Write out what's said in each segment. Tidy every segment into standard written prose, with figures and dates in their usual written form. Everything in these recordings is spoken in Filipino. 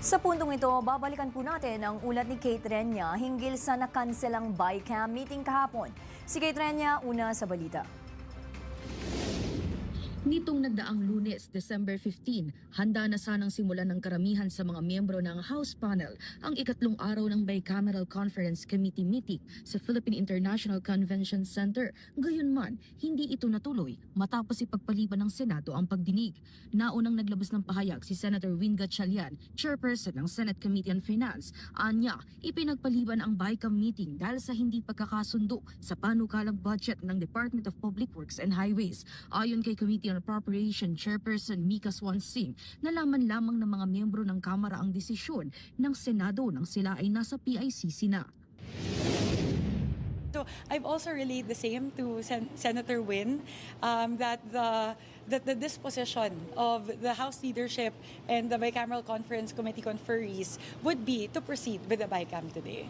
Sa puntong ito, babalikan po natin ang ulat ni Kate Renya hinggil sa nakanselang BICAM meeting kahapon. Si Kate Renya, una sa balita. Nitong nagdaang Lunes, December 15, handa na sanang simulan ng karamihan sa mga miyembro ng House Panel ang ikatlong araw ng Bicameral Conference Committee meeting sa Philippine International Convention Center. Gayunman, hindi ito natuloy matapos ipagpaliban ng Senado ang pagdinig. Naunang naglabas ng pahayag si Senator Win Gatchalian, chairperson ng Senate Committee on Finance. Anya, ipinagpaliban ang BICAM meeting dahil sa hindi pagkakasundo sa panukalang budget ng Department of Public Works and Highways. Ayon kay Committee on Appropriation Chairperson Mika Swansing, nalaman lamang ng mga miyembro ng Kamara ang desisyon ng Senado nang sila ay nasa PICC na. So I've also relayed the same to Senator Win, that the disposition of the House leadership and the Bicameral Conference Committee conferees would be to proceed with the BICAM today.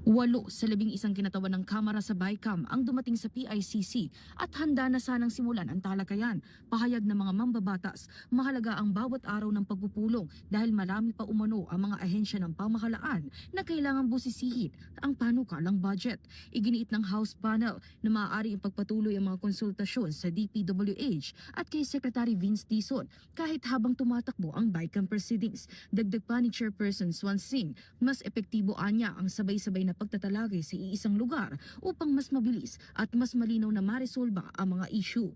8 sa 11 kinatawan ng Kamara sa BICAM ang dumating sa PICC at handa na sanang simulan ang talakayan. Pahayag ng mga mambabatas, mahalaga ang bawat araw ng pagpupulong dahil marami pa umano ang mga ahensya ng pamahalaan na kailangang busisihin ang panukalang budget. Iginiit ng House Panel na maaari ipagpatuloy ang mga konsultasyon sa DPWH at kay Secretary Vince Dizon kahit habang tumatakbo ang BICAM proceedings. Dagdag pa ni Chairperson Swansing, mas epektibo anya ang sabay-sabay na pagtatalagay sa iisang lugar upang mas mabilis at mas malinaw na maresolba ang mga issue.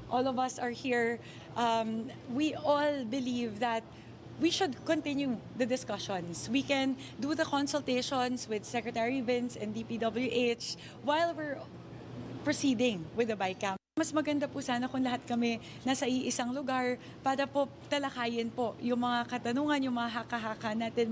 All of us are here. We all believe that we should continue the discussions. We can do the consultations with Secretary Vince and DPWH while we're proceeding with the BICAM. Mas maganda po sana kung lahat kami nasa iisang lugar para po talakayin po yung mga katanungan, yung mga haka-haka natin,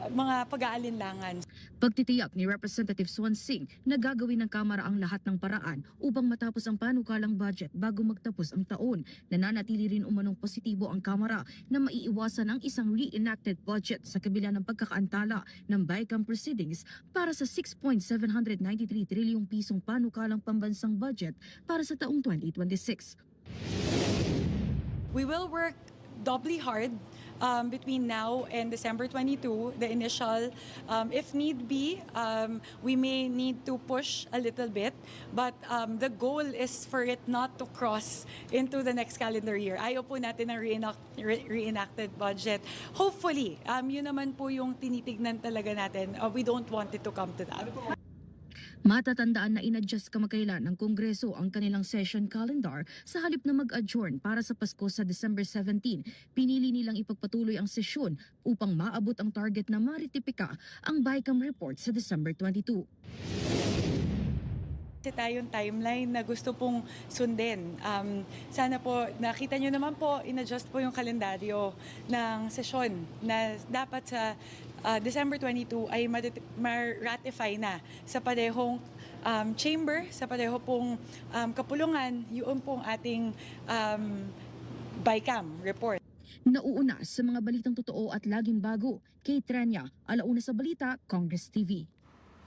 mga pag-aalinlangan. Pagtitiyak ni Representative Swansing na gagawin ng Kamara ang lahat ng paraan upang matapos ang panukalang budget bago magtapos ang taon. Nananatili rin umanong positibo ang Kamara na maiiwasan ang isang reenacted budget sa kabila ng pagkakaantala ng BICAM proceedings para sa 6.793 trilyong pisong panukalang pambansang budget para sa taong 2026. We will work doubly hard between now and December 22, the initial. If need be, we may need to push a little bit, but the goal is for it not to cross into the next calendar year. Ayaw po natin ng reenacted budget. Hopefully, yun naman po yung tinitignan talaga natin. We don't want it to come to that. Matatandaan na inadjust kamakailan ng Kongreso ang kanilang session calendar sa halip na mag-adjourn para sa Pasko sa December 17. Pinili nilang ipagpatuloy ang sesyon upang maabot ang target na maritipika ang BICAM report sa December 22. Kasi tayong timeline na gusto pong sundin. Sana po, nakita nyo naman po, inadjust po yung kalendaryo ng sesyon na dapat sa December 22 ay ma-ratify na sa parehong chamber, sa pareho pong kapulungan, yun pong ating BICAM report. Nauuna sa mga balitang totoo at laging bago, Kate Renya, Alauna sa Balita, Congress TV.